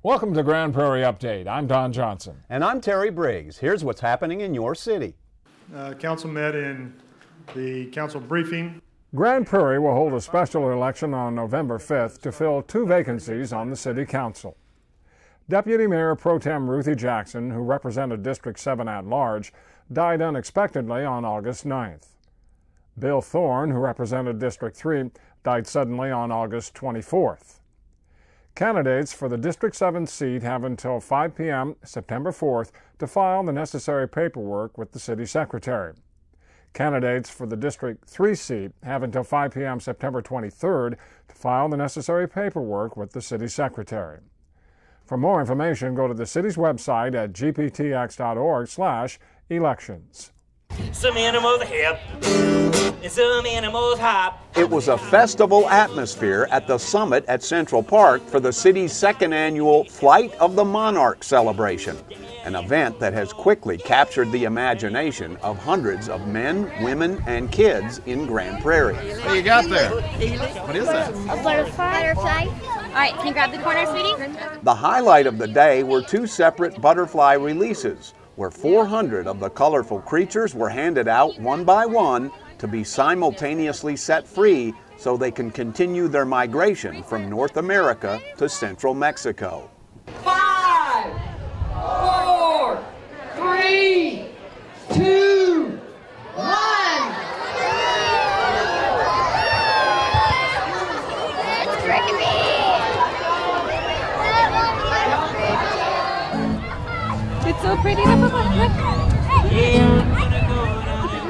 Welcome to Grand Prairie Update. I'm Don Johnson. And I'm Terry Briggs. Here's what's happening in your city. Council met in the council briefing. Grand Prairie will hold a special election on November 5th to fill 2 vacancies on the City Council. Deputy Mayor Pro Tem Ruthie Jackson, who represented District 7 at large, died unexpectedly on August 9th. Bill Thorne, who represented District 3, died suddenly on August 24th. Candidates for the District 7 seat have until 5 p.m. September 4th to file the necessary paperwork with the City Secretary. Candidates for the District 3 seat have until 5 p.m. September 23rd to file the necessary paperwork with the City Secretary. For more information, go to the city's website at gptx.org/elections. Some animals hip, and some animals hop. It was a festival atmosphere at the summit at Central Park for the city's 2nd annual Flight of the Monarch celebration, an event that has quickly captured the imagination of hundreds of men, women, and kids in Grand Prairie. What do you got there? What is that? A butterfly. All right, can you grab the corner, sweetie? The highlight of the day were 2 separate butterfly releases, where 400 of the colorful creatures were handed out one by one to be simultaneously set free so they can continue their migration from North America to Central Mexico. 5, 4, 3, 2, 1. It's so pretty.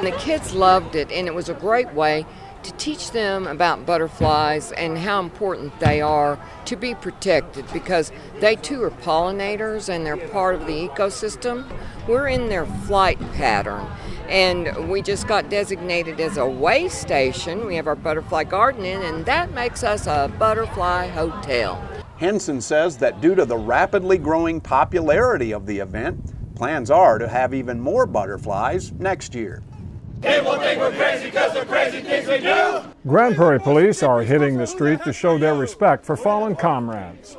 The kids loved it, and it was a great way to teach them about butterflies and how important they are to be protected, because they too are pollinators and they're part of the ecosystem. We're in their flight pattern, and we just got designated as a way station. We have our butterfly garden in, and that makes us a butterfly hotel. Henson says that due to the rapidly growing popularity of the event, plans are to have even more butterflies next year. People think we're crazy because they're crazy things we do. Grand Prairie police are hitting the street to show their respect for fallen comrades.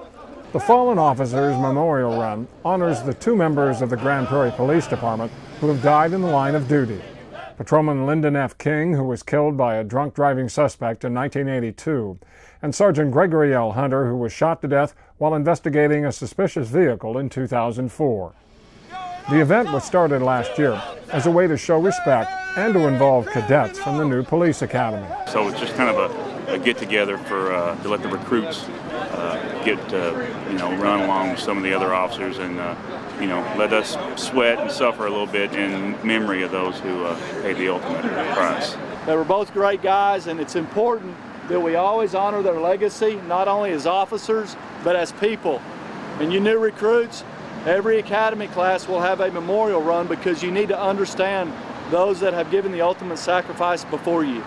The Fallen Officers Memorial Run honors the 2 members of the Grand Prairie Police Department who have died in the line of duty. Patrolman Lyndon F. King, who was killed by a drunk driving suspect in 1982, and Sergeant Gregory L. Hunter, who was shot to death while investigating a suspicious vehicle in 2004. The event was started last year as a way to show respect and to involve cadets from the new police academy. So it's just kind of a get-together for to let the recruits get run along with some of the other officers and let us sweat and suffer a little bit in memory of those who paid the ultimate price. They were both great guys, and it's important that we always honor their legacy, not only as officers but as people. And you new recruits, every academy class will have a memorial run, because you need to understand those that have given the ultimate sacrifice before you.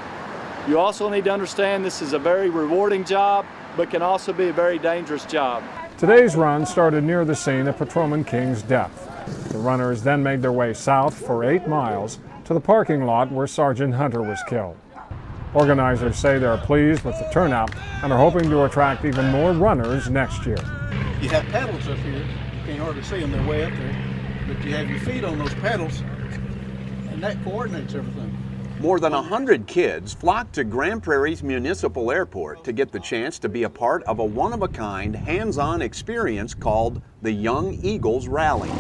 You also need to understand this is a very rewarding job, but can also be a very dangerous job. Today's run started near the scene of Patrolman King's death. The runners then made their way south for 8 miles to the parking lot where Sergeant Hunter was killed. Organizers say they're pleased with the turnout and are hoping to attract even more runners next year. You have paddles up here. You can't hardly see them, they're way up there. But you have your feet on those paddles, and that coordinates everything. More than 100 kids flocked to Grand Prairie's Municipal Airport to get the chance to be a part of a one-of-a-kind, hands-on experience called the Young Eagles Rally.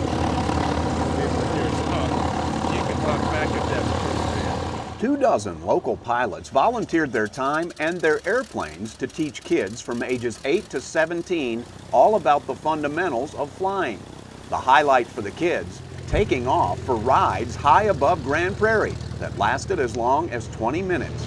24 local pilots volunteered their time and their airplanes to teach kids from ages 8 to 17 all about the fundamentals of flying. The highlight for the kids, taking off for rides high above Grand Prairie that lasted as long as 20 minutes.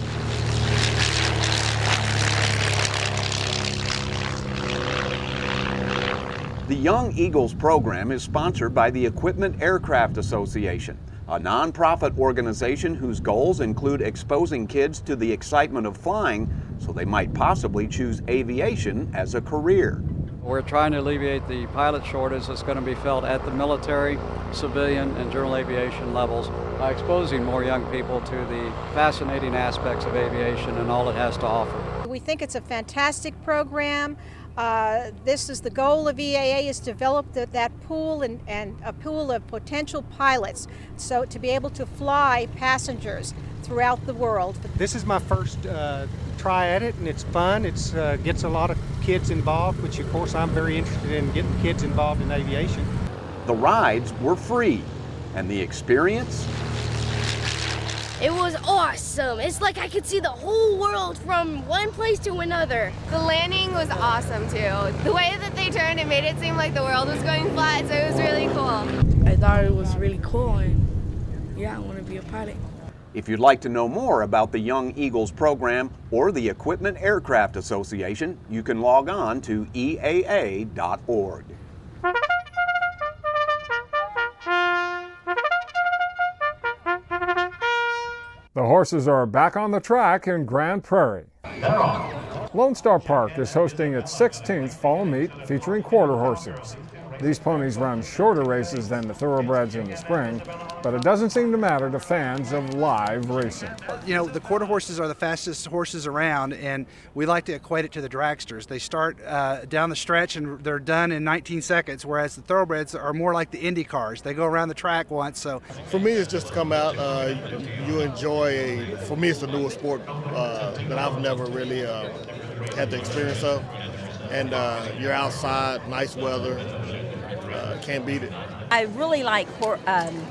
The Young Eagles program is sponsored by the Equipment Aircraft Association, a nonprofit organization whose goals include exposing kids to the excitement of flying so they might possibly choose aviation as a career. We're trying to alleviate the pilot shortage that's going to be felt at the military, civilian, and general aviation levels by exposing more young people to the fascinating aspects of aviation and all it has to offer. We think it's a fantastic program. This is the goal of EAA, is to develop that pool and a pool of potential pilots, so to be able to fly passengers throughout the world. This is my first try at it, and it's fun. It gets a lot of kids involved, which of course I'm very interested in getting kids involved in aviation. The rides were free, and the experience? It was awesome. It's like I could see the whole world from one place to another. The landing was awesome too. The way that they turned, it made it seem like the world was going flat, so it was really cool. I thought it was really cool, and yeah, I want to be a pilot. If you'd like to know more about the Young Eagles program or the Equipment Aircraft Association, you can log on to eaa.org. The horses are back on the track in Grand Prairie. Lone Star Park is hosting its 16th fall meet featuring quarter horses. These ponies run shorter races than the thoroughbreds in the spring, but it doesn't seem to matter to fans of live racing. You know, the quarter horses are the fastest horses around, and we like to equate it to the dragsters. They start down the stretch and they're done in 19 seconds, whereas the thoroughbreds are more like the Indy cars. They go around the track once. So for me, it's just to come out. You enjoy for me, it's a newer sport that I've never really had the experience of. And you're outside, nice weather, can't beat it. I really like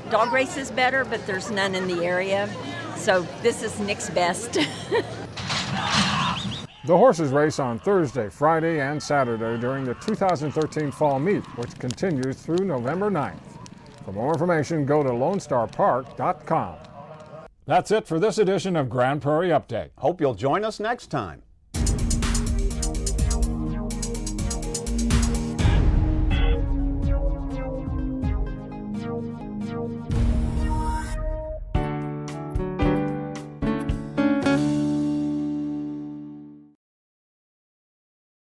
dog races better, but there's none in the area, so this is Nick's best. The horses race on Thursday, Friday, and Saturday during the 2013 fall meet, which continues through November 9th. For more information, go to LoneStarPark.com. That's it for this edition of Grand Prairie Update. Hope you'll join us next time.